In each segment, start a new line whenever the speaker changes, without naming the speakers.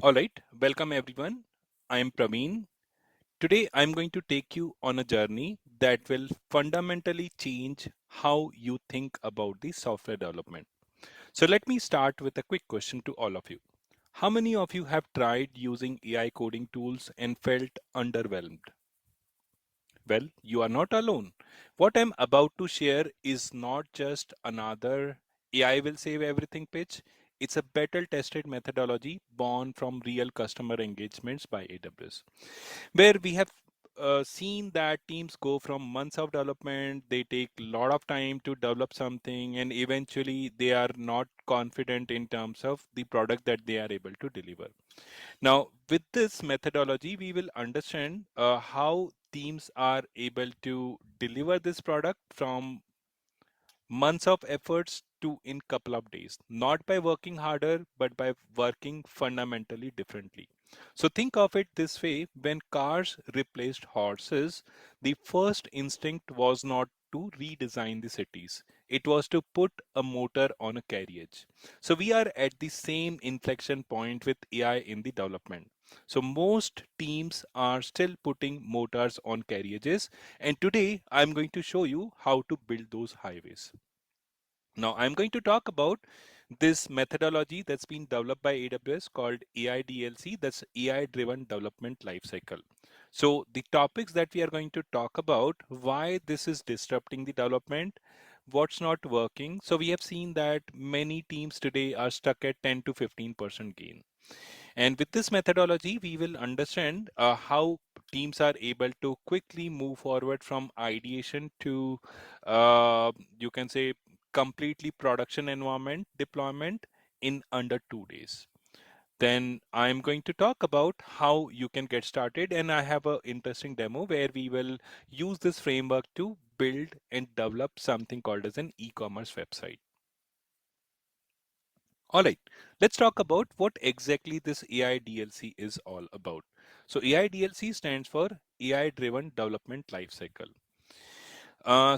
Alright, welcome everyone. I am Praveen. Today I'm going to take you on a journey that will fundamentally change how you think about the software development. So let me start with a quick question to all of you. How many of you have tried using AI coding tools and felt underwhelmed? Well, you are not alone. What I'm about to share is not just another AI will save everything pitch. It's a battle tested methodology born from real customer engagements by AWS, where we have seen that teams go from months of development, they take a lot of time to develop something, and eventually they are not confident in terms of the product that they are able to deliver. Now, with this methodology, we will understand how teams are able to deliver this product from months of efforts to in couple of days, not by working harder, but by working fundamentally differently. So think of it this way: when cars replaced horses, the first instinct was not to redesign the cities, it was to put a motor on a carriage. So we are at the same inflection point with AI in the development. So most teams are still putting motors on carriages, and today I'm going to show you how to build those highways. Now, I'm going to talk about this methodology that's been developed by AWS called AIDLC, that's AI Driven Development Lifecycle. So, the topics that we are going to talk about, why this is disrupting the development, what's not working. So, we have seen that many teams today are stuck at 10 to 15% gain. And with this methodology, we will understand how teams are able to quickly move forward from ideation to, you can say, completely production environment deployment in under 2 days. Then I'm going to talk about how you can get started, and I have an interesting demo where we will use this framework to build and develop something called as an e-commerce website. All right, let's talk about what exactly this AI DLC is all about. So AI DLC stands for AI Driven Development Lifecycle.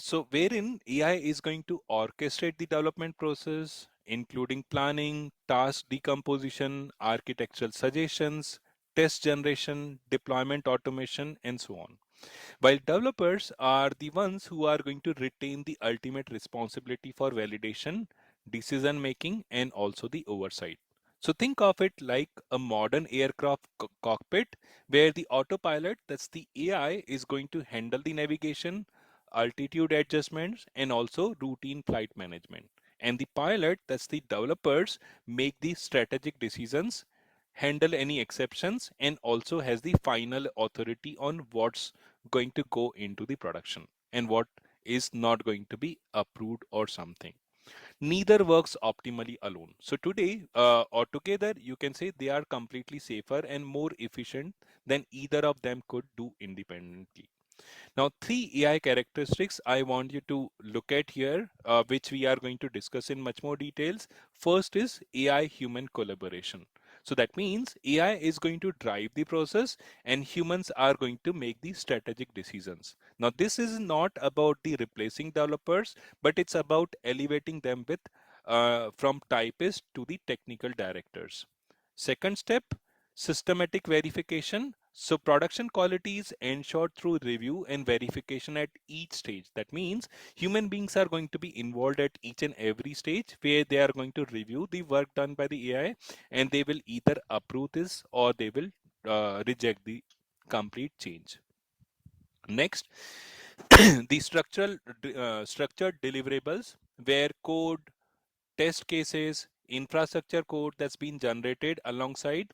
So wherein AI is going to orchestrate the development process, including planning, task decomposition, architectural suggestions, test generation, deployment automation, and so on. While developers are the ones who are going to retain the ultimate responsibility for validation, decision making, and also the oversight. So think of it like a modern aircraft cockpit where the autopilot, that's the AI, is going to handle the navigation, altitude adjustments, and also routine flight management. And the pilot, that's the developers, make the strategic decisions, handle any exceptions, and also has the final authority on what's going to go into the production and what is not going to be approved or something. Neither works optimally alone. So today or together, you can say they are completely safer and more efficient than either of them could do independently. Now, three AI characteristics I want you to look at here, which we are going to discuss in much more details. First is AI human collaboration. So that means AI is going to drive the process and humans are going to make the strategic decisions. Now, this is not about the replacing developers, but it's about elevating them with from typists to the technical directors. Second step, systematic verification. So production quality is ensured through review and verification at each stage. That means human beings are going to be involved at each and every stage where they are going to review the work done by the AI, and they will either approve this or they will reject the complete change. Next, the structured deliverables where code, test cases, infrastructure code that's been generated alongside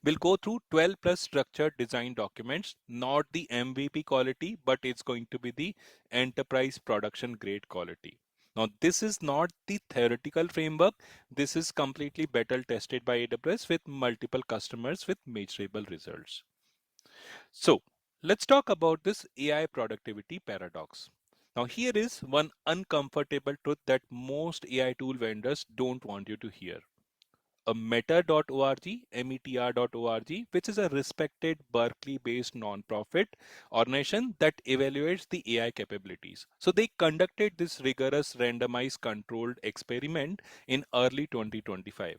will go through 12 plus structured design documents, not the MVP quality, but it's going to be the enterprise production grade quality. Now, this is not the theoretical framework. This is completely battle tested by AWS with multiple customers with measurable results. So let's talk about this AI productivity paradox. Now, here is one uncomfortable truth that most AI tool vendors don't want you to hear. A METR.org, METR.org, which is a respected Berkeley-based nonprofit organization that evaluates the AI capabilities. So they conducted this rigorous randomized controlled experiment in early 2025.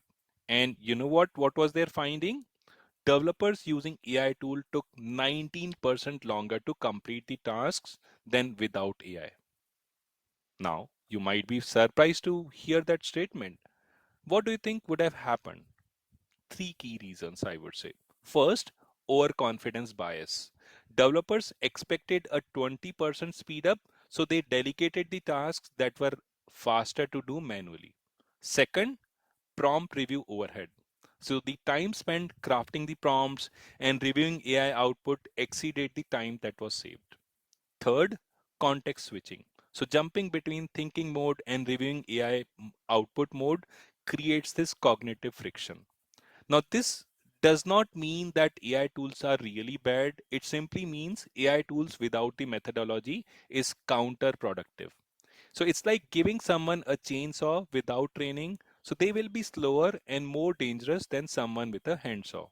And you know what? What was their finding? Developers using AI tool took 19% longer to complete the tasks than without AI. Now, you might be surprised to hear that statement. What do you think would have happened? Three key reasons, I would say. First, overconfidence bias. Developers expected a 20% speed up, so they delegated the tasks that were faster to do manually. Second, prompt review overhead. So the time spent crafting the prompts and reviewing AI output exceeded the time that was saved. Third, context switching. So jumping between thinking mode and reviewing AI output mode creates this cognitive friction. Now, this does not mean that AI tools are really bad. It simply means AI tools without the methodology is counterproductive. So it's like giving someone a chainsaw without training. So they will be slower and more dangerous than someone with a handsaw.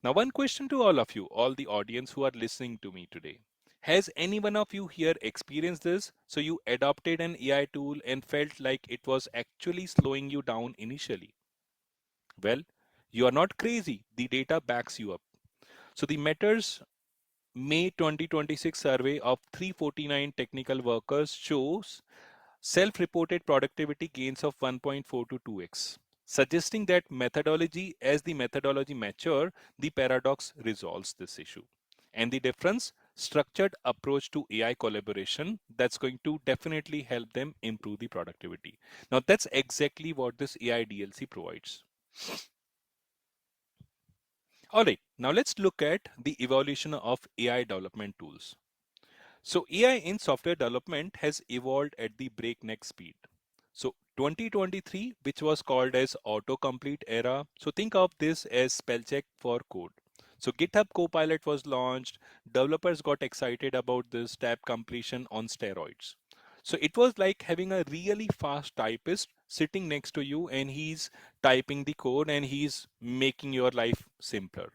Now, one question to all of you, all the audience who are listening to me today. Has any one of you here experienced this? So you adopted an AI tool and felt like it was actually slowing you down initially? Well, you are not crazy. The data backs you up. So the METR's May 2026 survey of 349 technical workers shows self-reported productivity gains of 1.4 to 2x, suggesting that methodology, as the methodology mature, the paradox resolves this issue. And the difference, structured approach to AI collaboration, that's going to definitely help them improve the productivity. Now, that's exactly what this AI DLC provides. All right, now let's look at the evolution of AI development tools. So AI in software development has evolved at the breakneck speed. So 2023, which was called as autocomplete era. So think of this as spell check for code. So GitHub Copilot was launched. Developers got excited about this tab completion on steroids. So it was like having a really fast typist sitting next to you and he's typing the code and he's making your life simpler.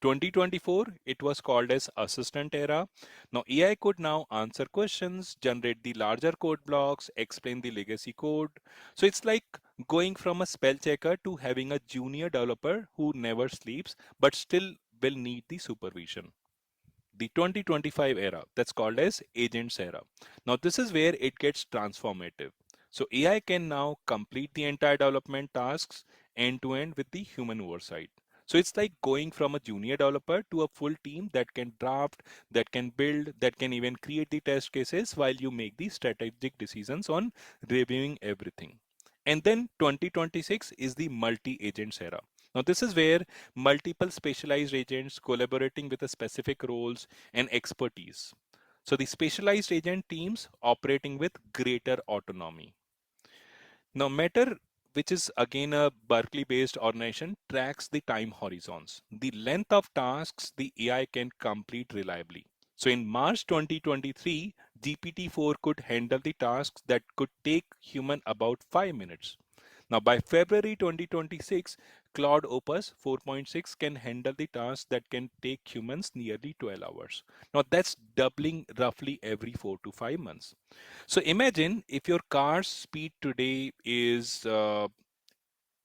2024, it was called as assistant era. Now AI could now answer questions, generate the larger code blocks, explain the legacy code. So it's like going from a spell checker to having a junior developer who never sleeps but still will need the supervision. The 2025 era, that's called as agents era. Now this is where it gets transformative. So AI can now complete the entire development tasks end to end with the human oversight. So it's like going from a junior developer to a full team that can draft, that can build, that can even create the test cases while you make the strategic decisions on reviewing everything. And then 2026 is the multi-agents era. Now this is where multiple specialized agents collaborating with a specific roles and expertise. So the specialized agent teams operating with greater autonomy. Now Matter, which is again a Berkeley-based organization, tracks the time horizons, the length of tasks the AI can complete reliably. So in March 2023, GPT-4 could handle the tasks that could take human about 5 minutes. Now, by February 2026, Claude Opus 4.6 can handle the tasks that can take humans nearly 12 hours. Now, that's doubling roughly every 4 to 5 months. So, imagine if your car's speed today is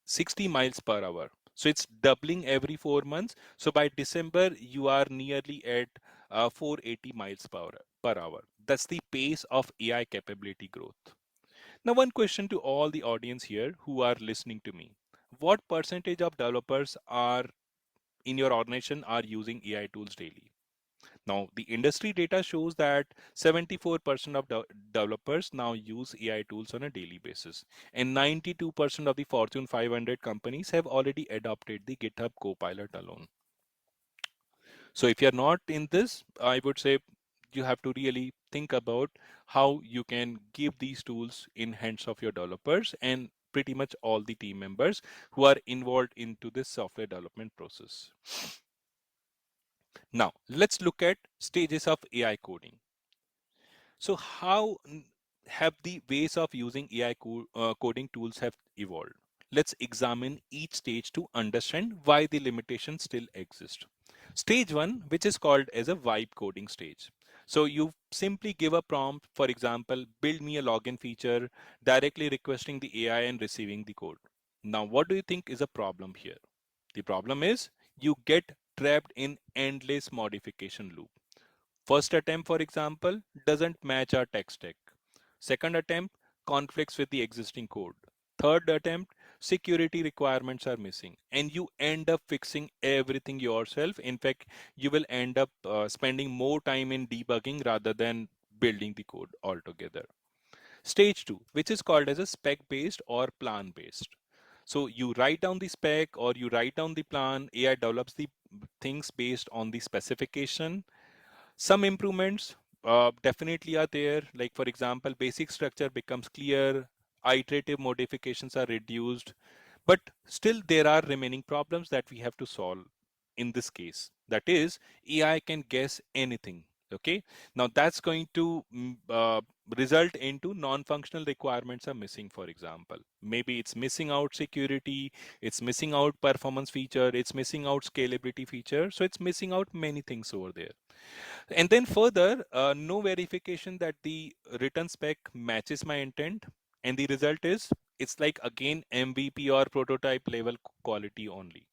60 miles per hour. So, it's doubling every 4 months. So, by December, you are nearly at 480 miles per hour. That's the pace of AI capability growth. Now, one question to all the audience here who are listening to me. What percentage of developers are in your organization are using AI tools daily? Now, the industry data shows that 74% of developers now use AI tools on a daily basis, and 92% of the Fortune 500 companies have already adopted the GitHub Copilot alone. So if you're not in this, I would say you have to really think about how you can give these tools in hands of your developers and pretty much all the team members who are involved into this software development process. Now, let's look at stages of AI coding. So how have the ways of using AI coding tools have evolved? Let's examine each stage to understand why the limitations still exist. Stage one, which is called as a vibe coding stage. So you simply give a prompt, for example, build me a login feature, directly requesting the AI and receiving the code. Now, what do you think is a problem here? The problem is you get trapped in endless modification loop. First attempt, for example, doesn't match our tech stack. Second attempt conflicts with the existing code. Third attempt, security requirements are missing, and you end up fixing everything yourself. In fact, you will end up spending more time in debugging rather than building the code altogether. Stage two, which is called as a spec based or plan based. So you write down the spec or you write down the plan, AI develops the things based on the specification. Some improvements definitely are there. Like for example, basic structure becomes clear, iterative modifications are reduced, but still there are remaining problems that we have to solve in this case. That is, AI can guess anything. Okay, now that's going to result into non-functional requirements are missing. For example, maybe it's missing out security, it's missing out performance feature, it's missing out scalability feature. So it's missing out many things over there. And then further, no verification that the written spec matches my intent. And the result is it's like again MVP or prototype level quality only.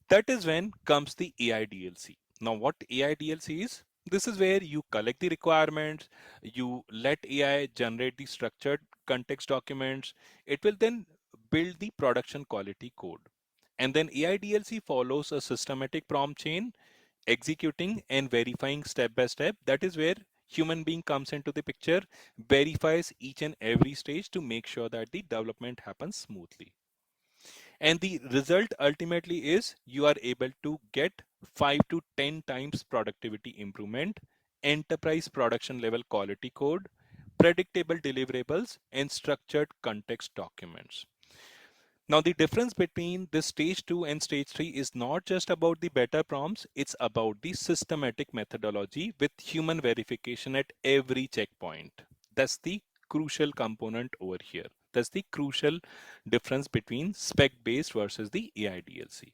That is when comes the AI DLC. Now, what AI DLC is? This is where you collect the requirements, you let AI generate the structured context documents. It will then build the production quality code. And then AI DLC follows a systematic prompt chain, executing and verifying step by step. That is where human being comes into the picture, verifies each and every stage to make sure that the development happens smoothly. And the result ultimately is you are able to get 5 to 10 times productivity improvement, enterprise production level quality code, predictable deliverables, and structured context documents. Now, the difference between this stage 2 and stage 3 is not just about the better prompts, it's about the systematic methodology with human verification at every checkpoint. That's the crucial component over here. That's the crucial difference between spec based versus the AI DLC.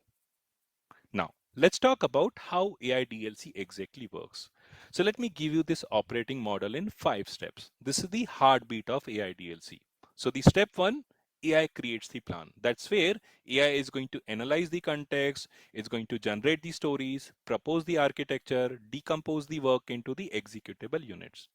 Now, let's talk about how AI DLC exactly works. So, let me give you this operating model in 5 steps. This is the heartbeat of AI DLC. So, the step 1, AI creates the plan. That's where AI is going to analyze the context, it's going to generate the stories, propose the architecture, decompose the work into the executable units.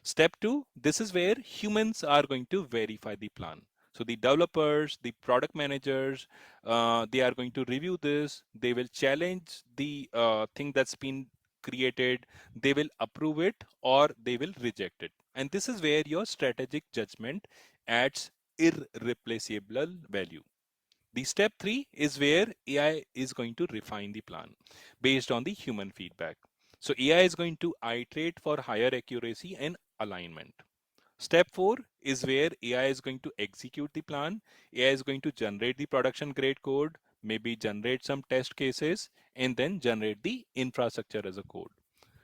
Step two, this is where humans are going to verify the plan. So the developers, the product managers, they are going to review this. They will challenge the thing that's been created. They will approve it or they will reject it. And this is where your strategic judgment adds irreplaceable value. The step three is where AI is going to refine the plan based on the human feedback. So AI is going to iterate for higher accuracy and alignment. Step four is where AI is going to execute the plan. AI is going to generate the production grade code, maybe generate some test cases, and then generate the infrastructure as a code.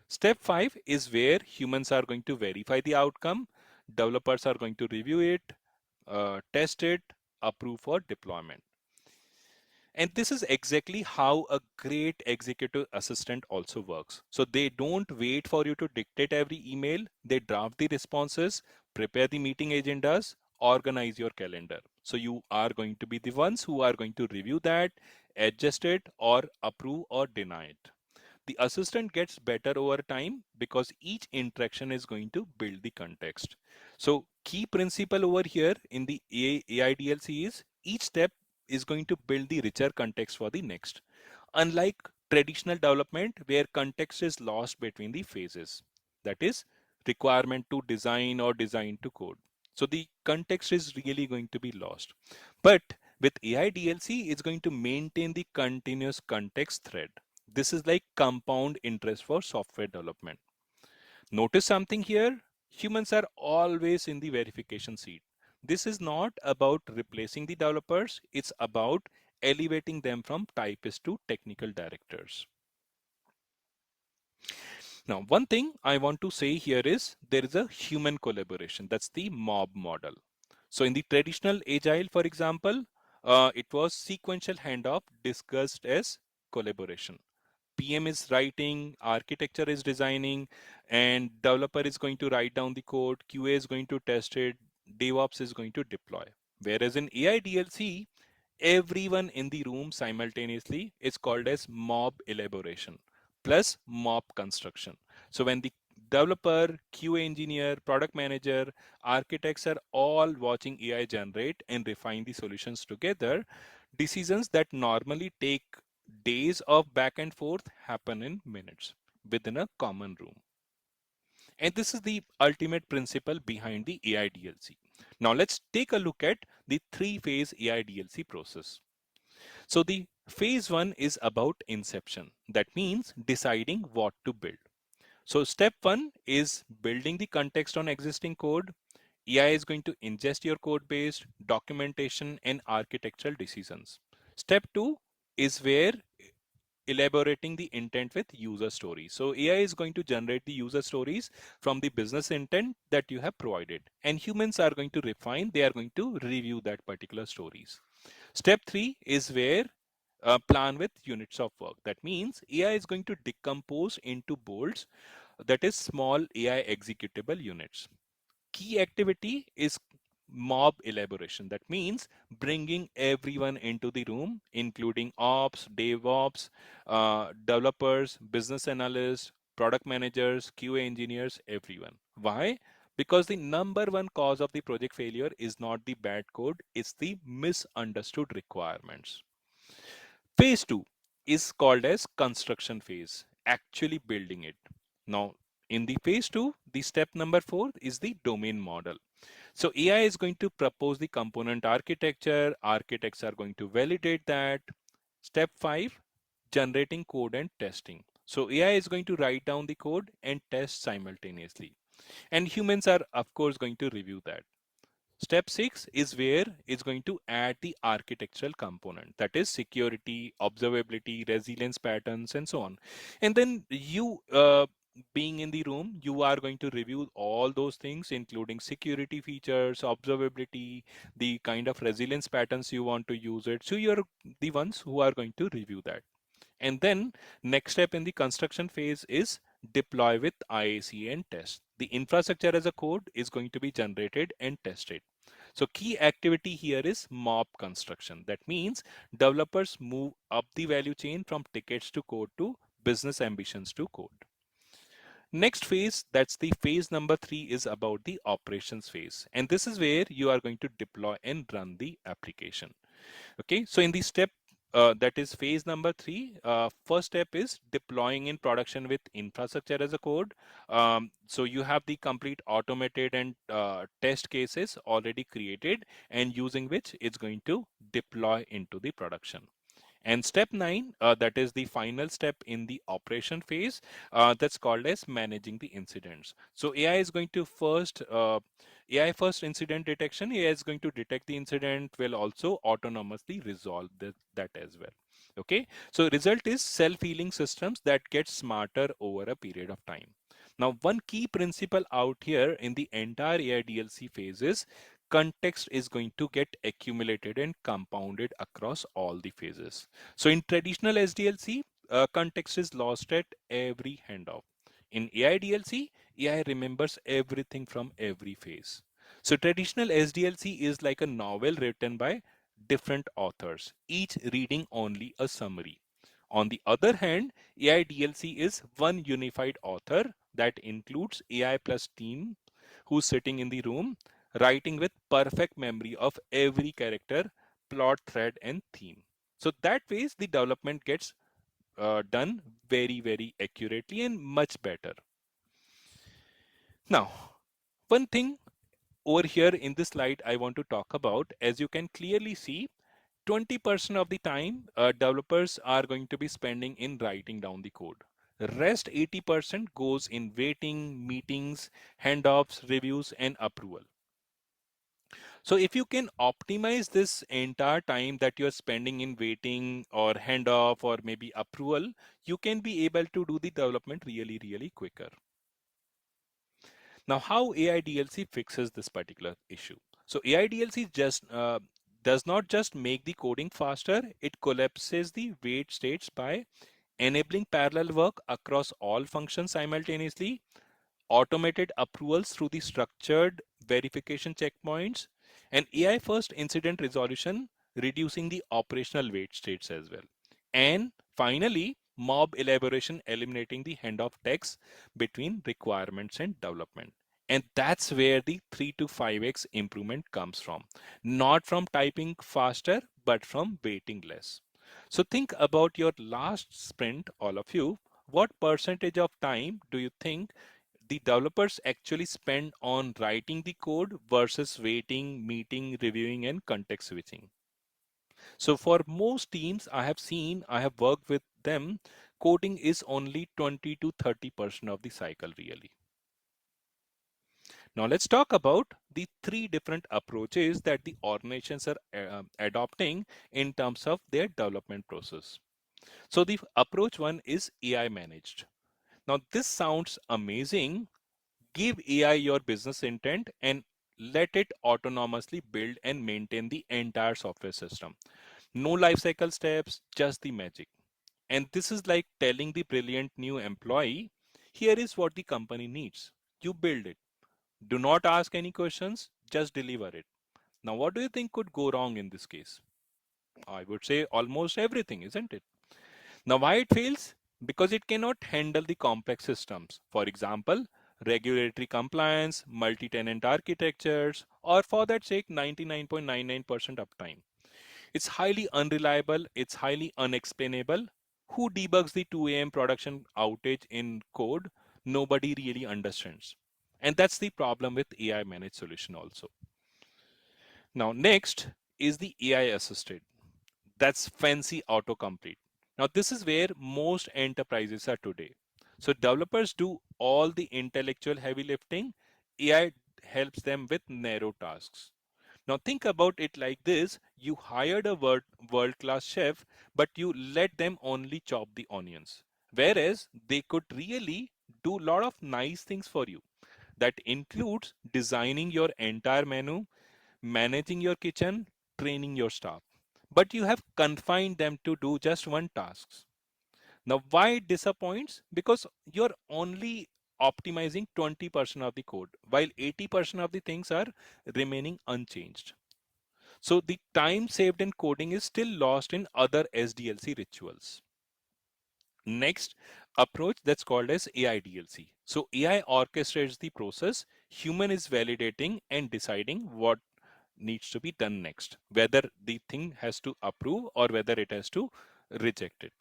Step five is where humans are going to verify the outcome. Developers are going to review it, test it, approve for deployment. And this is exactly how a great executive assistant also works. So they don't wait for you to dictate every email. They draft the responses, prepare the meeting agendas, organize your calendar. So you are going to be the ones who are going to review that, adjust it, or approve or deny it. The assistant gets better over time because each interaction is going to build the context. So key principle over here in the AI DLC is each step is going to build the richer context for the next. Unlike traditional development where context is lost between the phases, that is requirement to design or design to code. So the context is really going to be lost. But with AI DLC, it's going to maintain the continuous context thread. This is like compound interest for software development. Notice something here. Humans are always in the verification seat. This is not about replacing the developers. It's about elevating them from typists to technical directors. Now, one thing I want to say here is there is a human collaboration. That's the mob model. So in the traditional agile, for example, it was sequential handoff discussed as collaboration. PM is writing, architecture is designing, and developer is going to write down the code, QA is going to test it, DevOps is going to deploy. Whereas in AI DLC, everyone in the room simultaneously is called as mob elaboration plus mob construction. So when the developer, QA engineer, product manager, architects are all watching AI generate and refine the solutions together, decisions that normally take days of back and forth happen in minutes within a common room. And this is the ultimate principle behind the AI DLC. Now let's take a look at the three-phase AI DLC process. So the phase one is about inception. That means deciding what to build. So step one is building the context on existing code. AI is going to ingest your code base, documentation, and architectural decisions. Step two is where elaborating the intent with user stories. So AI is going to generate the user stories from the business intent that you have provided. And humans are going to refine, they are going to review that particular stories. Step three is where plan with units of work. That means AI is going to decompose into bolts, that is small AI executable units. Key activity is mob elaboration. That means bringing everyone into the room, including ops, DevOps, developers, business analysts, product managers, QA engineers, everyone. Why? Because the number one cause of the project failure is not the bad code, it's the misunderstood requirements. Phase two is called as construction phase, actually building it. Now, in the phase two, the step number four is the domain model. So AI is going to propose the component architecture. Architects are going to validate that. Step five, generating code and testing. So AI is going to write down the code and test simultaneously. And humans are, of course, going to review that. Step six is where it's going to add the architectural component, that is security, observability, resilience patterns, and so on. And then you, being in the room, you are going to review all those things, including security features, observability, the kind of resilience patterns you want to use it. So you're the ones who are going to review that. And then next step in the construction phase is deploy with IAC and test. The infrastructure as a code is going to be generated and tested. So key activity here is mob construction. That means developers move up the value chain from tickets to code to business ambitions to code. Next phase, that's the phase number three, is about the operations phase. And this is where you are going to deploy and run the application. Okay, so in the step that is phase number three, first step is deploying in production with infrastructure as a code. So you have the complete automated and test cases already created, and using which it's going to deploy into the production. And step nine, that is the final step in the operation phase, that's called as managing the incidents. So AI is going to AI first incident detection. AI is going to detect the incident, will also autonomously resolve that as well. Okay, so result is self-healing systems that get smarter over a period of time. Now, one key principle out here in the entire AI DLC phase is context is going to get accumulated and compounded across all the phases. So in traditional SDLC, context is lost at every handoff. In AI DLC, AI remembers everything from every phase. So traditional SDLC is like a novel written by different authors, each reading only a summary. On the other hand, AI DLC is one unified author that includes AI plus team who's sitting in the room writing with perfect memory of every character, plot thread, and theme. So that way, the development gets done very, very accurately and much better. Now, one thing over here in this slide I want to talk about, as you can clearly see, 20% of the time developers are going to be spending in writing down the code. Rest 80% goes in waiting, meetings, handoffs, reviews, and approval. So if you can optimize this entire time that you're spending in waiting or handoff or maybe approval, you can be able to do the development really, really quicker. Now, how AI DLC fixes this particular issue? So AI DLC just does not just make the coding faster, it collapses the wait states by enabling parallel work across all functions simultaneously, automated approvals through the structured verification checkpoints, and AI first incident resolution, reducing the operational wait states as well. And finally, mob elaboration, eliminating the handoff text between requirements and development. And that's where the 3 to 5x improvement comes from. Not from typing faster, but from waiting less. So think about your last sprint, all of you. What percentage of time do you think the developers actually spend on writing the code versus waiting, meeting, reviewing, and context switching? So for most teams I have worked with them, coding is only 20 to 30% of the cycle really. Now let's talk about the three different approaches that the organizations are adopting in terms of their development process. So the approach one is AI managed. Now this sounds amazing. Give AI your business intent and let it autonomously build and maintain the entire software system. No lifecycle steps, just the magic. And this is like telling the brilliant new employee, here is what the company needs. You build it. Do not ask any questions, just deliver it. Now, what do you think could go wrong in this case? I would say almost everything, isn't it? Now, why it fails? Because it cannot handle the complex systems. For example, regulatory compliance, multi-tenant architectures, or for that sake, 99.99% uptime. It's highly unreliable, it's highly unexplainable. Who debugs the 2 a.m. production outage in code? Nobody really understands. And that's the problem with AI managed solution also. Now, next is the AI assisted. That's fancy autocomplete. Now, this is where most enterprises are today. So, developers do all the intellectual heavy lifting, AI helps them with narrow tasks. Now, think about it like this: you hired a world class chef, but you let them only chop the onions. Whereas they could really do a lot of nice things for you. That includes designing your entire menu, managing your kitchen, training your staff. But you have confined them to do just one task. Now, why it disappoints? Because you're only optimizing 20% of the code, while 80% of the things are remaining unchanged. So the time saved in coding is still lost in other SDLC rituals. Next approach that's called as AIDLC. So AI orchestrates the process. Human is validating and deciding what needs to be done next, whether the thing has to approve or whether it has to reject it.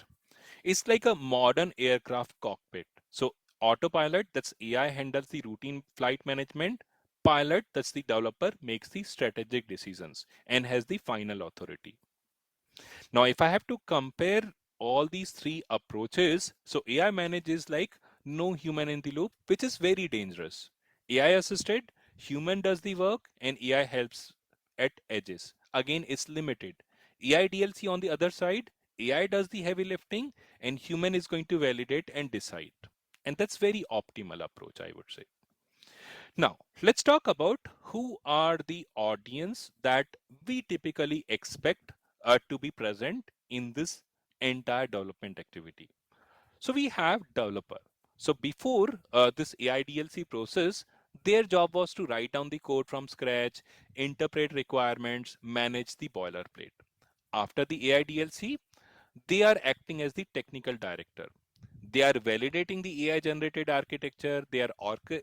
It's like a modern aircraft cockpit. So autopilot, that's AI, handles the routine flight management. Pilot, that's the developer, makes the strategic decisions and has the final authority. Now, if I have to compare all these three approaches, so AI manages like no human in the loop, which is very dangerous. AI assisted, human does the work and AI helps at edges. Again, it's limited. AI DLC on the other side, AI does the heavy lifting and human is going to validate and decide. And that's very optimal approach, I would say. Now, let's talk about who are the audience that we typically expect to be present in this entire development activity. So we have developer. So before this AIDLC process, their job was to write down the code from scratch, interpret requirements, manage the boilerplate. After the AIDLC, they are acting as the technical director. They are validating the AI generated architecture, they are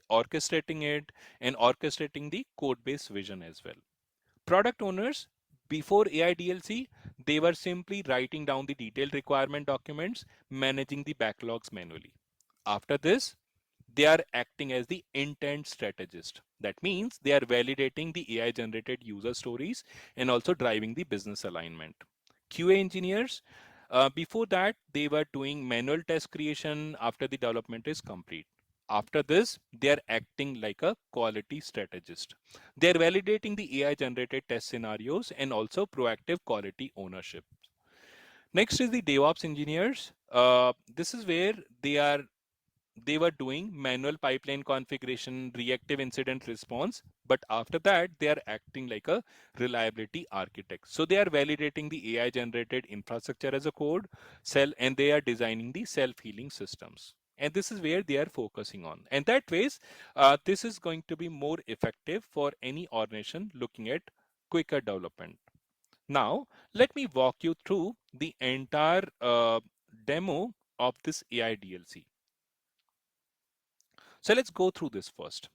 orchestrating it and orchestrating the code base vision as well. Product owners, before AI DLC, they were simply writing down the detailed requirement documents, managing the backlogs manually. After this, they are acting as the intent strategist. That means they are validating the AI generated user stories and also driving the business alignment. QA engineers, before that, they were doing manual test creation after the development is complete. After this, they are acting like a quality strategist. They are validating the AI generated test scenarios and also proactive quality ownership. Next is the DevOps engineers. This is where they were doing manual pipeline configuration, reactive incident response, but after that they are acting like a reliability architect. So they are validating the AI generated infrastructure as a code cell and they are designing the self-healing systems. And this is where they are focusing on. And that ways, this is going to be more effective for any organization looking at quicker development. Now, let me walk you through the entire demo of this AI DLC. So let's go through this first.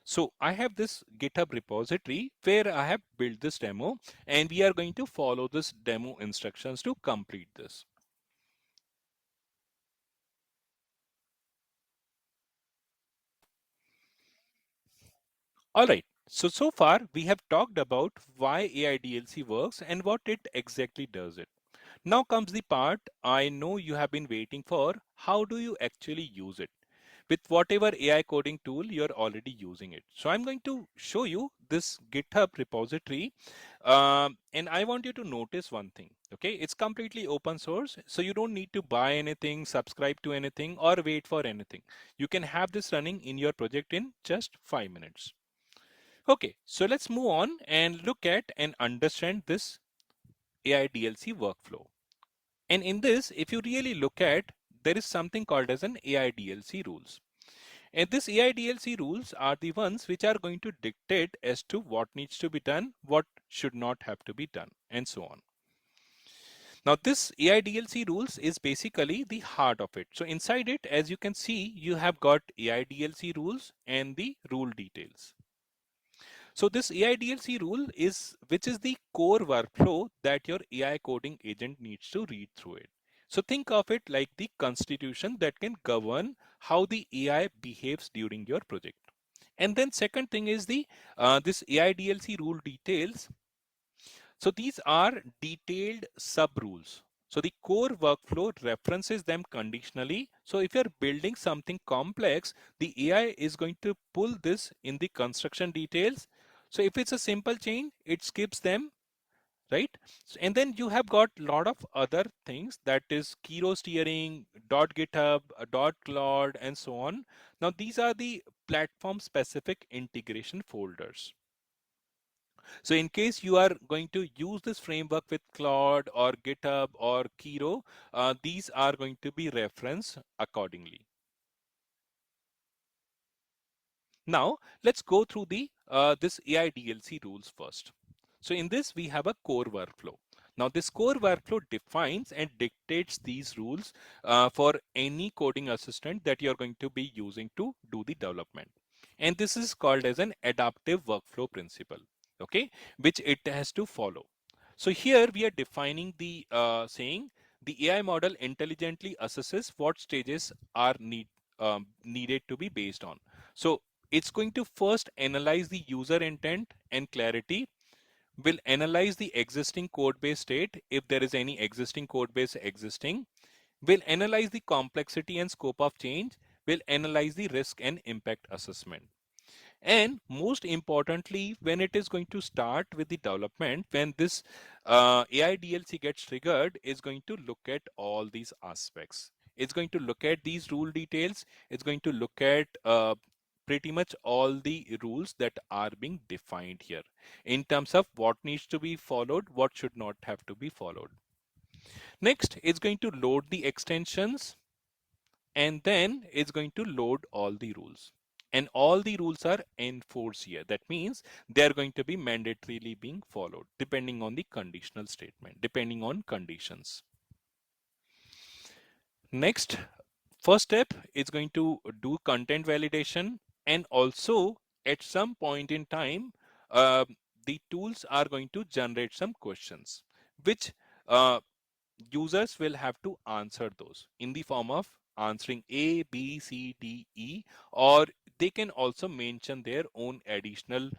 So I have this GitHub repository where I have built this demo, and we are going to follow this demo instructions to complete this. All right. So far we have talked about why AI DLC works and what it exactly does it. Now comes the part I know you have been waiting for. How do you actually use it? With whatever AI coding tool you're already using it. So I'm going to show you this GitHub repository, and I want you to notice one thing. Okay, it's completely open source, so you don't need to buy anything, subscribe to anything, or wait for anything. You can have this running in your project in just 5 minutes. Okay, so let's move on and look at and understand this AI DLC workflow. And in this, if you really look at, there is something called as an AI DLC rules. And this AI DLC rules are the ones which are going to dictate as to what needs to be done, what should not have to be done, and so on. Now this AI DLC rules is basically the heart of it. So inside it, as you can see, you have got AI DLC rules and the rule details. So this AI DLC rule is, which is the core workflow that your AI coding agent needs to read through it. So think of it like the constitution that can govern how the AI behaves during your project. And then second thing is the this AI DLC rule details. So these are detailed sub rules. So the core workflow references them conditionally. So if you're building something complex, the AI is going to pull this in the construction details. So if it's a simple chain, it skips them, right? And then you have got a lot of other things, that is Kiro steering, .github, .claude, and so on. Now these are the platform specific integration folders. So in case you are going to use this framework with Claude or GitHub or Kiro, these are going to be referenced accordingly. Now let's go through the this AI DLC rules first. So in this we have a core workflow. Now this core workflow defines and dictates these rules for any coding assistant that you're going to be using to do the development. And this is called as an adaptive workflow principle, okay, which it has to follow. So here we are defining the saying the AI model intelligently assesses what stages are needed to be based on. So it's going to first analyze the user intent and clarity, will analyze the existing code base state if there is any existing code base existing, will analyze the complexity and scope of change, will analyze the risk and impact assessment. And most importantly, when it is going to start with the development, when this AI DLC gets triggered, is going to look at all these aspects. It's going to look at these rule details. It's going to look at pretty much all the rules that are being defined here in terms of what needs to be followed, what should not have to be followed. Next, it's going to load the extensions, and then it's going to load all the rules. And all the rules are enforced here. That means they're going to be mandatorily being followed depending on the conditional statement, depending on conditions. Next, first step is going to do content validation, and also at some point in time, uh, the tools are going to generate some questions, which uh, users will have to answer those in the form of answering A, B, C, D, E, or they can also mention their own additional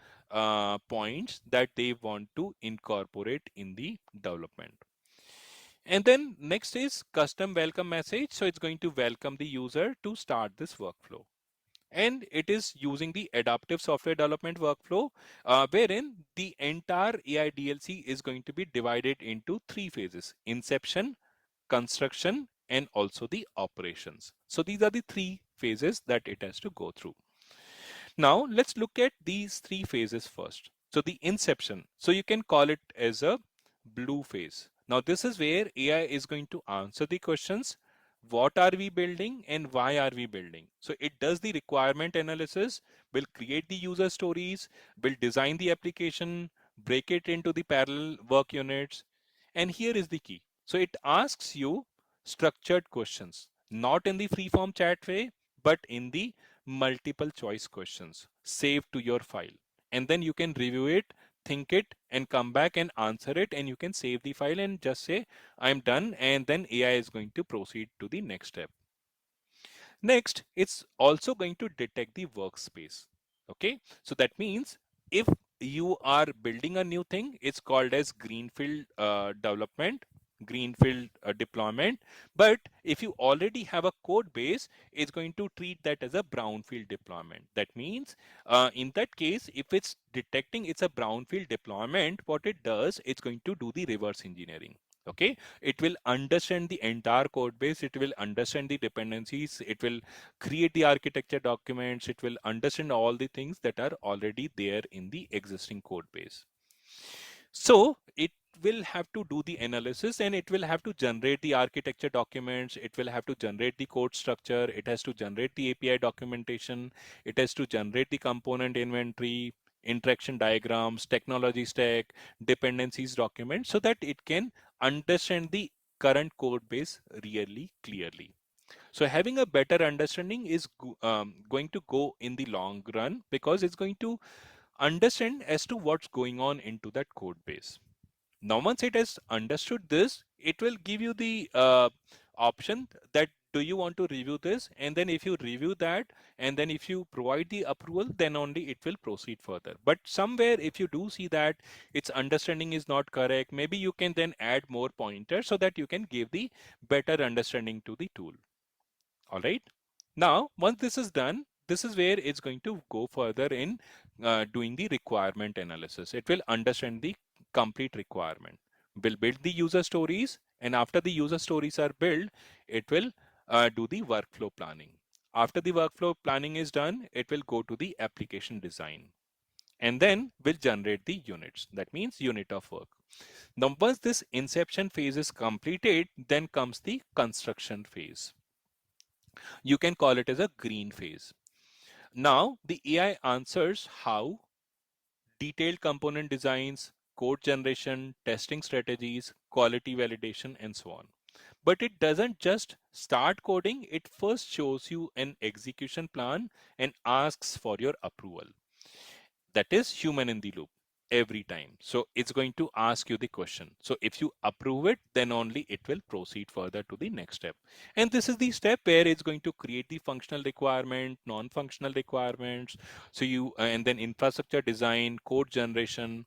points that they want to incorporate in the development. And then next is custom welcome message. So it's going to welcome the user to start this workflow. And it is using the adaptive software development workflow, wherein the entire AI DLC is going to be divided into three phases: inception, construction, and also the operations. So these are the three phases that it has to go through. Now let's look at these three phases first. So the inception, so you can call it as a blue phase. Now this is where AI is going to answer the questions: what are we building and why are we building? So it does the requirement analysis, will create the user stories, will design the application, break it into the parallel work units. And here is the key. So it asks you structured questions, not in the free form chat way, but in the multiple choice questions saved to your file. And then you can review it, think it, and come back and answer it. And you can save the file and just say, I'm done. And then AI is going to proceed to the next step. Next, it's also going to detect the workspace. Okay, so that means if you are building a new thing, it's called as greenfield development, greenfield deployment. But if you already have a code base, it's going to treat that as a brownfield deployment. That means in that case, if it's detecting it's a brownfield deployment, what it does, it's going to do the reverse engineering. Okay, it will understand the entire code base, it will understand the dependencies, it will create the architecture documents, it will understand all the things that are already there in the existing code base. So it will have to do the analysis, and it will have to generate the architecture documents, it will have to generate the code structure, it has to generate the API documentation, it has to generate the component inventory, interaction diagrams, technology stack, dependencies document, so that it can understand the current code base really clearly. So having a better understanding is going to go in the long run, because it's going to understand as to what's going on into that code base. Now, once it has understood this, it will give you the option that do you want to review this? And then if you review that, and then if you provide the approval, then only it will proceed further. But somewhere, if you do see that its understanding is not correct, maybe you can then add more pointers so that you can give the better understanding to the tool. All right. Now, once this is done, this is where it's going to go further in doing the requirement analysis. It will understand the complete requirement, will build the user stories, and after the user stories are built, it will do the workflow planning. After the workflow planning is done, it will go to the application design, and then will generate the units. That means unit of work. Now, once this inception phase is completed, then comes the construction phase. You can call it as a green phase. Now, the AI answers how, detailed component designs, code generation, testing strategies, quality validation, and so on. But it doesn't just start coding, it first shows you an execution plan and asks for your approval. That is human in the loop every time. So it's going to ask you the question. So if you approve it, then only it will proceed further to the next step. And this is the step where it's going to create the functional requirement, non-functional requirements. So you, and then infrastructure design, code generation.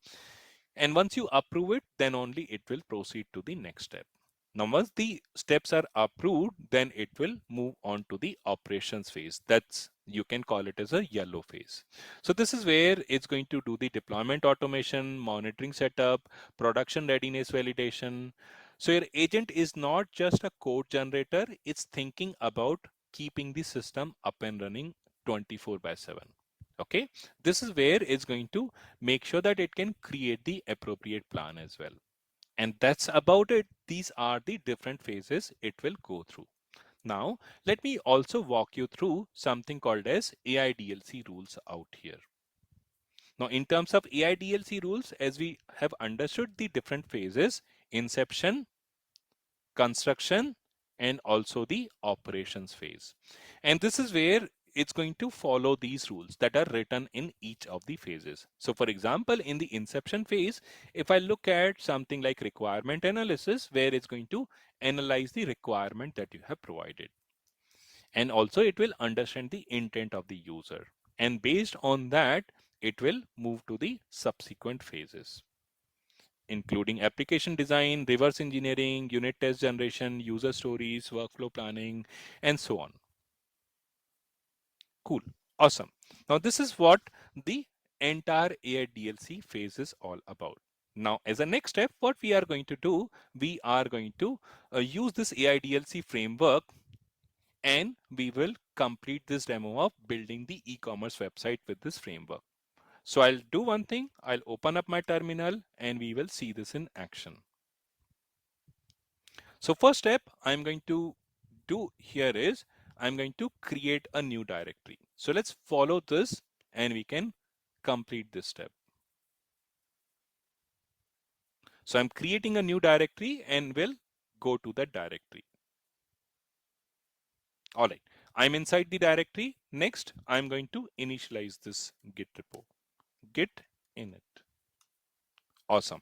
And once you approve it, then only it will proceed to the next step. Now, once the steps are approved, then it will move on to the operations phase. That's, you can call it as a yellow phase. So this is where it's going to do the deployment automation, monitoring setup, production readiness validation. So your agent is not just a code generator, it's thinking about keeping the system up and running 24/7. Okay, this is where it's going to make sure that it can create the appropriate plan as well. And that's about it. These are the different phases it will go through. Now, let me also walk you through something called as AI DLC rules out here. Now, in terms of AI DLC rules, as we have understood the different phases, inception, construction, and also the operations phase. And this is where it's going to follow these rules that are written in each of the phases. So for example, in the inception phase, if I look at something like requirement analysis, where it's going to analyze the requirement that you have provided. And also it will understand the intent of the user. And based on that, it will move to the subsequent phases, including application design, reverse engineering, unit test generation, user stories, workflow planning, and so on. Cool. Awesome. Now, this is what the entire AI DLC phase is all about. Now, as a next step, what we are going to do, we are going to use this AI DLC framework, and we will complete this demo of building the e-commerce website with this framework. So I'll do one thing. I'll open up my terminal and we will see this in action. So first step I'm going to do here is I'm going to create a new directory. So let's follow this and we can complete this step. So I'm creating a new directory and will go to that directory. All right, I'm inside the directory. Next, I'm going to initialize this Git repo. Git init. Awesome.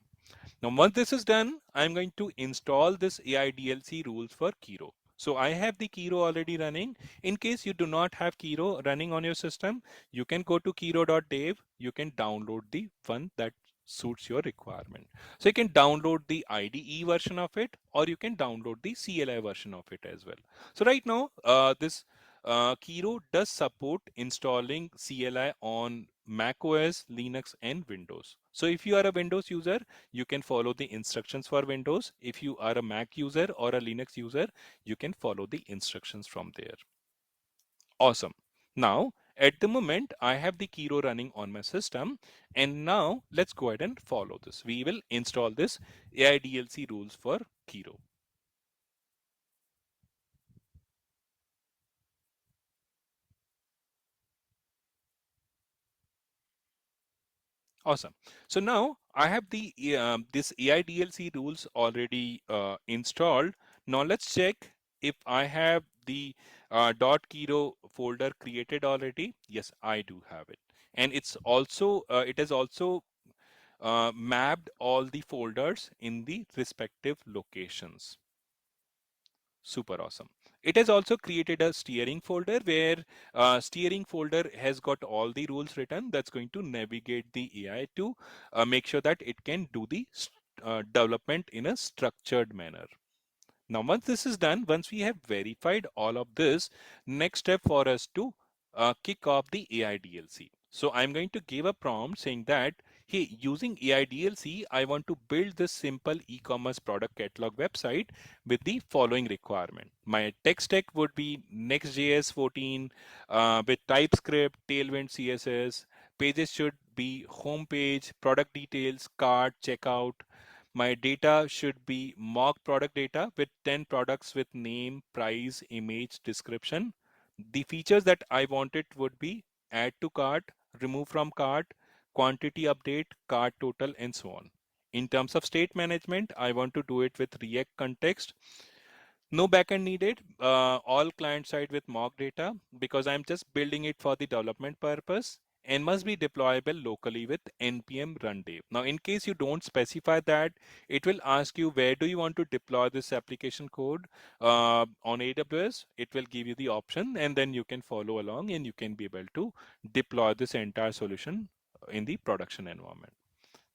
Now, once this is done, I'm going to install this AI DLC rules for Kiro. So I have the Kiro already running. In case you do not have Kiro running on your system, you can go to kiro.dev. You can download the one that suits your requirement. So you can download the IDE version of it, or you can download the CLI version of it as well. So right now, this Kiro does support installing CLI on Mac OS, Linux, and Windows. So if you are a Windows user, you can follow the instructions for Windows. If you are a Mac user or a Linux user, you can follow the instructions from there. Awesome. Now, at the moment, I have the Kiro running on my system. And now let's go ahead and follow this. We will install this AI DLC rules for Kiro. Awesome. So now I have the this AI DLC rules already installed. Now let's check if I have the .kiro folder created already. Yes, I do have it, and it has also mapped all the folders in the respective locations. Super awesome. It has also created a steering folder where steering folder has got all the rules written that's going to navigate the AI to make sure that it can do the development in a structured manner. Now, once this is done, once we have verified all of this, next step for us to kick off the AI DLC. So I'm going to give a prompt saying that, hey, using AI DLC, I want to build this simple e-commerce product catalog website with the following requirement. My tech stack would be Next.js 14 with TypeScript, Tailwind CSS. Pages should be homepage, product details, cart, checkout. My data should be mock product data with 10 products with name, price, image, description. The features that I wanted would be add to cart, remove from cart, quantity update, cart total, and so on. In terms of state management, I want to do it with React context. No backend needed, all client side with mock data because I'm just building it for the development purpose and must be deployable locally with npm run dev. Now, in case you don't specify that, it will ask you where do you want to deploy this application code on AWS. It will give you the option and then you can follow along and you can be able to deploy this entire solution in the production environment.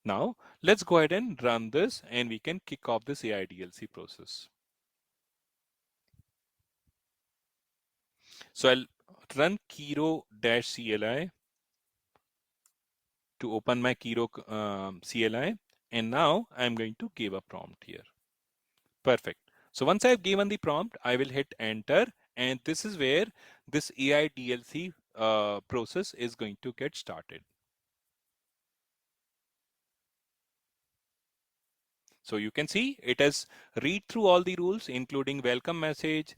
Now, let's go ahead and run this and we can kick off this AI DLC process. So I'll run Kiro-CLI to open my Kiro CLI. And now I'm going to give a prompt here. Perfect. So once I've given the prompt, I will hit enter. And this is where this AI DLC process is going to get started. So you can see it has read through all the rules, including welcome message,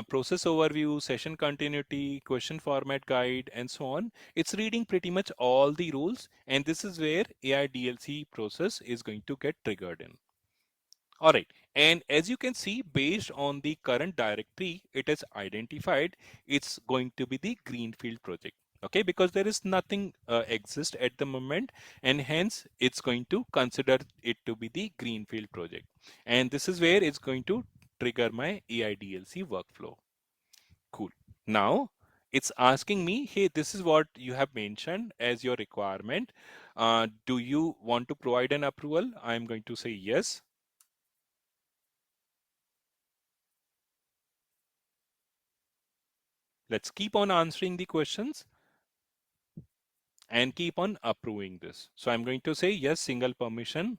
process overview, session continuity, question format guide, and so on. It's reading pretty much all the rules, and this is where AI DLC process is going to get triggered in. All right. And as you can see, based on the current directory, it has identified it's going to be the greenfield project. Okay, because there is nothing exist at the moment, and hence it's going to consider it to be the greenfield project. And this is where it's going to trigger my AI DLC workflow. Cool. Now it's asking me, hey, this is what you have mentioned as your requirement. Do you want to provide an approval? I'm going to say yes. Let's keep on answering the questions and keep on approving this. So I'm going to say yes, single permission.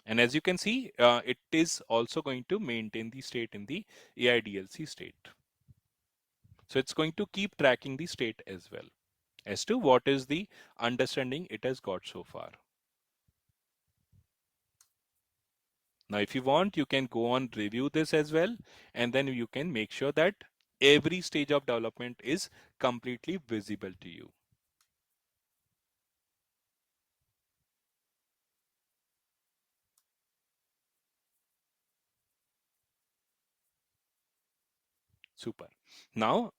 And as you can see, it is also going to maintain the state in the AI DLC state. So it's going to keep tracking the state as well as to what is the understanding it has got so far. Now, if you want, you can go on review this as well, and then you can make sure that every stage of development is completely visible to you. Super. Now,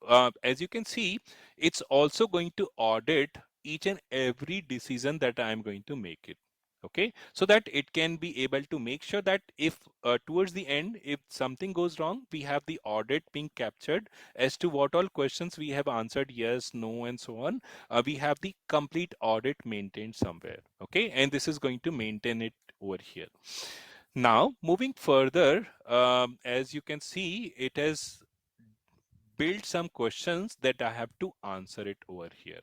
as you can see, it's also going to audit each and every decision that I am going to make it. Okay, so that it can be able to make sure that if towards the end, if something goes wrong, we have the audit being captured as to what all questions we have answered, yes, no, and so on. We have the complete audit maintained somewhere. Okay, and this is going to maintain it over here. Now, moving further, as you can see, it has build some questions that I have to answer it over here.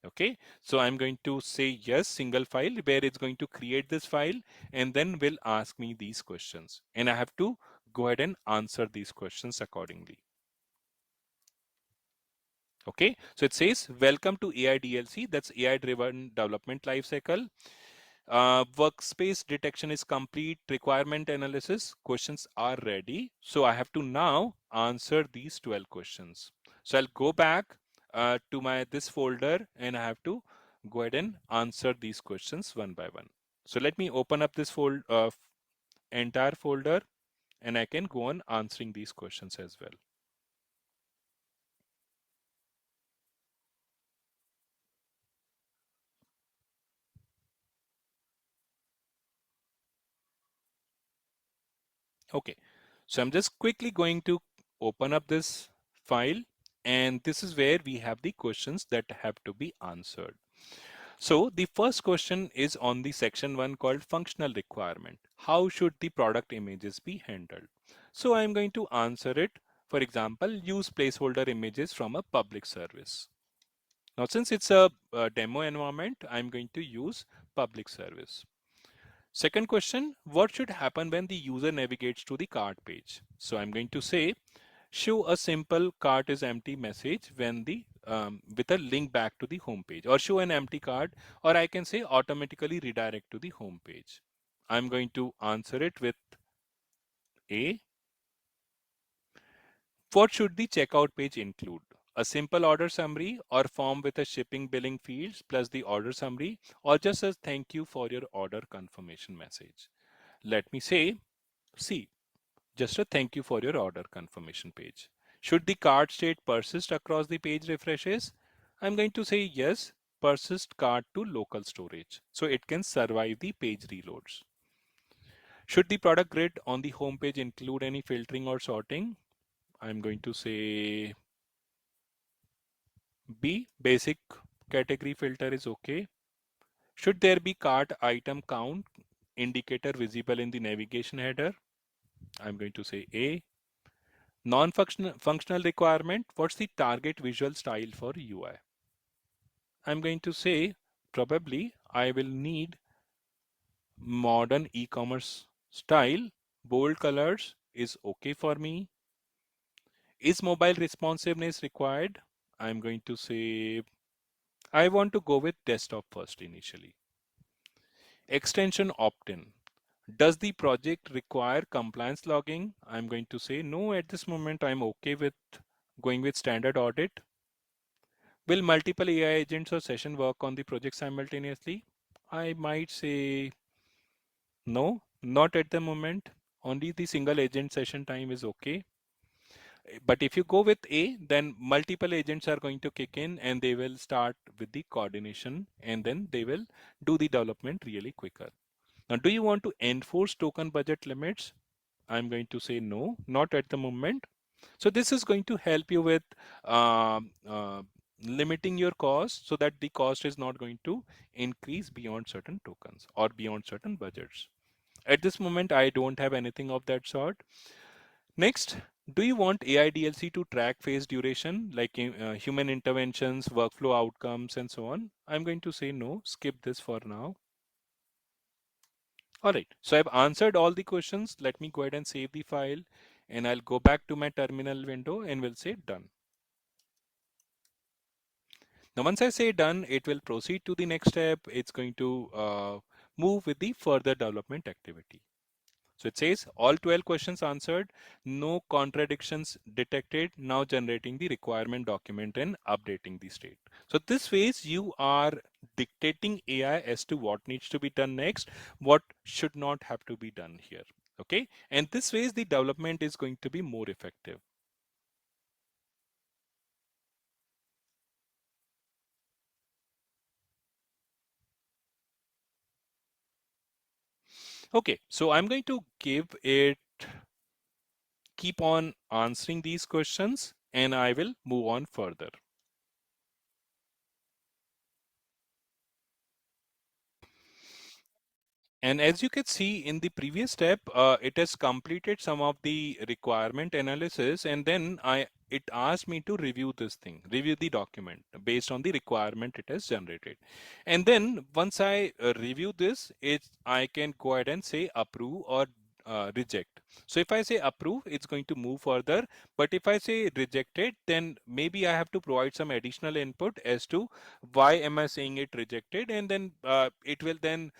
Okay, so I'm going to say yes, single file, where it's going to create this file and then will ask me these questions. And I have to go ahead and answer these questions accordingly. Okay, so it says, welcome to AI DLC, that's AI driven development lifecycle. Workspace detection is complete. Requirement analysis questions are ready. So I have to now answer these 12 questions. So I'll go back to my this folder and I have to go ahead and answer these questions one by one. So let me open up this entire folder and I can go on answering these questions as well. Okay, so I'm just quickly going to open up this file, and this is where we have the questions that have to be answered. So the first question is on the section 1 called functional requirement. How should the product images be handled? So I'm going to answer it. For example, use placeholder images from a public service. Now, since it's a demo environment, I'm going to use public service. Second question, what should happen when the user navigates to the cart page? So I'm going to say, show a simple cart is empty message when the with a link back to the home page, or show an empty cart, or I can say automatically redirect to the home page. I'm going to answer it with A. What should the checkout page include? A simple order summary or form with a shipping billing fields plus the order summary, or just a thank you for your order confirmation message. Let me say C. Just a thank you for your order confirmation page. Should the cart state persist across the page refreshes? I'm going to say yes, persist cart to local storage so it can survive the page reloads. Should the product grid on the home page include any filtering or sorting? I'm going to say B, basic category filter is okay. Should there be cart item count indicator visible in the navigation header? I'm going to say A. Non-functional requirement, what's the target visual style for UI? I'm going to say probably I will need modern e-commerce style. Bold colors is okay for me. Is mobile responsiveness required? I'm going to say I want to go with desktop first initially. Extension opt-in. Does the project require compliance logging? I'm going to say no, at this moment I'm okay with going with standard audit. Will multiple AI agents or session work on the project simultaneously? I might say no, not at the moment. Only the single agent session time is okay. But if you go with A, then multiple agents are going to kick in and they will start with the coordination and then they will do the development really quicker. Now, do you want to enforce token budget limits? I'm going to say no, not at the moment. So this is going to help you with um, uh, limiting your cost so that the cost is not going to increase beyond certain tokens or beyond certain budgets. At this moment, I don't have anything of that sort. Next, do you want AI DLC to track phase duration like human interventions, workflow outcomes, and so on? I'm going to say no, skip this for now. All right, so I've answered all the questions. Let me go ahead and save the file and I'll go back to my terminal window and we'll say done. Now, once I say done, it will proceed to the next step. It's going to move with the further development activity. So it says all 12 questions answered, no contradictions detected, now generating the requirement document and updating the state. So this phase you are dictating AI as to what needs to be done next, what should not have to be done here. Okay, and this phase the development is going to be more effective. Okay, so I'm going to give it, keep on answering these questions, and I will move on further. And as you can see in the previous step, it has completed some of the requirement analysis, and then it asked me to review this thing, review the document based on the requirement it has generated. And then once I review this, I can go ahead and say approve or reject. So if I say approve, it's going to move further. But if I say rejected, then maybe I have to provide some additional input as to why am I saying it rejected, and then it will then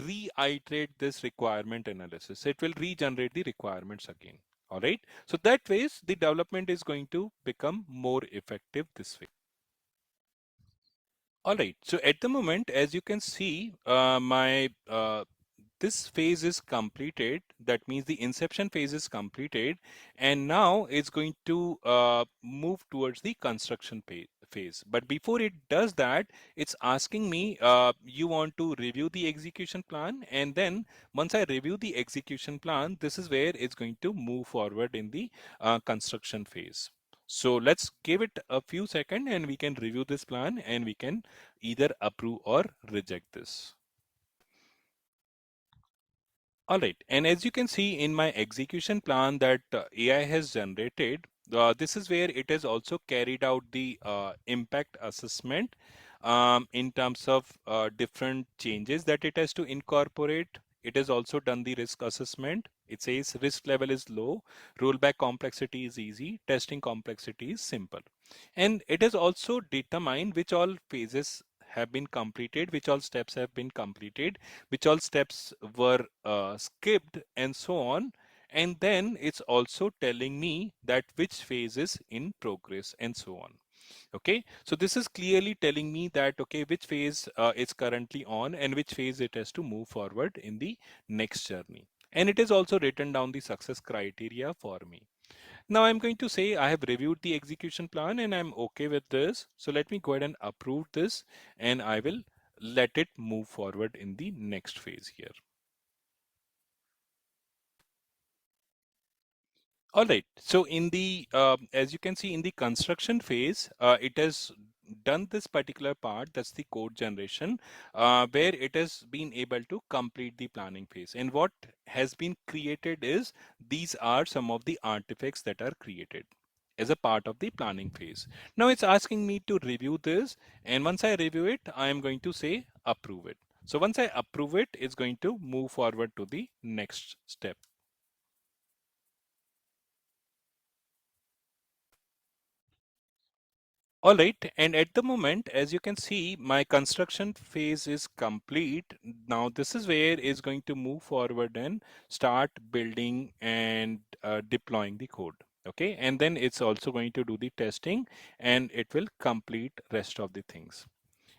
reiterate this requirement analysis. It will regenerate the requirements again. All right. So that ways the development is going to become more effective this way. All right. So at the moment, as you can see, my this phase is completed. That means the inception phase is completed, and now it's going to move towards the construction phase. But before it does that, it's asking me, you want to review the execution plan, and then once I review the execution plan, this is where it's going to move forward in the construction phase. So let's give it a few seconds and we can review this plan and we can either approve or reject this. All right, and as you can see in my execution plan that AI has generated, this is where it has also carried out the impact assessment in terms of different changes that it has to incorporate. It has also done the risk assessment. It says risk level is low, rollback complexity is easy, testing complexity is simple. And it has also determined which all phases have been completed, which all steps have been completed, which all steps were skipped, and so on. And then it's also telling me that which phase is in progress and so on. Okay, so this is clearly telling me that, okay, which phase it's currently on and which phase it has to move forward in the next journey. And it is also written down the success criteria for me. Now I'm going to say I have reviewed the execution plan and I'm okay with this. So let me go ahead and approve this and I will let it move forward in the next phase here. All right. So in the, as you can see in the construction phase, it has done this particular part, that's the code generation, where it has been able to complete the planning phase. And what has been created is, these are some of the artifacts that are created as a part of the planning phase. Now it's asking me to review this. And once I review it, I am going to say approve it. So once I approve it, it's going to move forward to the next step. All right, and at the moment, as you can see, my construction phase is complete. Now this is where it's going to move forward and start building and deploying the code. Okay, and then it's also going to do the testing and it will complete rest of the things.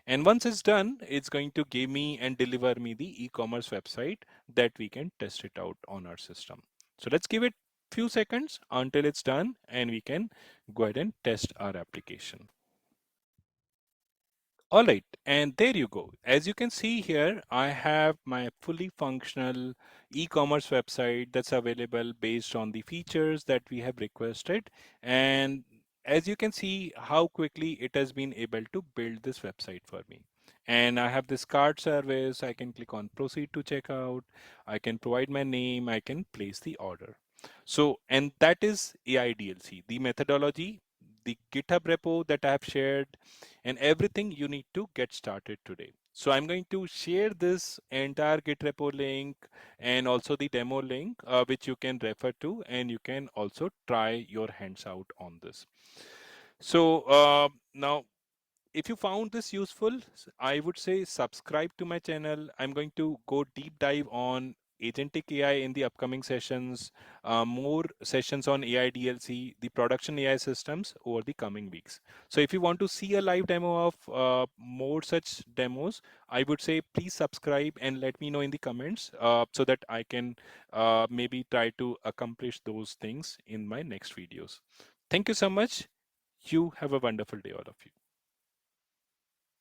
And once it's done, it's going to give me and deliver me the e-commerce website that we can test it out on our system. So let's give it few seconds until it's done and we can go ahead and test our application. All right, and there you go. As you can see here, I have my fully functional e-commerce website that's available based on the features that we have requested. And as you can see how quickly it has been able to build this website for me. And I have this cart service. I can click on proceed to checkout. I can provide my name. I can place the order. So, and that is AI DLC, the methodology, the GitHub repo that I have shared, and everything you need to get started today. So I'm going to share this entire Git repo link and also the demo link, which you can refer to, and you can also try your hands out on this. So now, if you found this useful, I would say subscribe to my channel. I'm going to go deep dive on agentic AI in the upcoming sessions, more sessions on AI DLC, the production AI systems over the coming weeks. So if you want to see a live demo of more such demos, I would say please subscribe and let me know in the comments so that I can maybe try to accomplish those things in my next videos. Thank you so much. You have a wonderful day, all of you.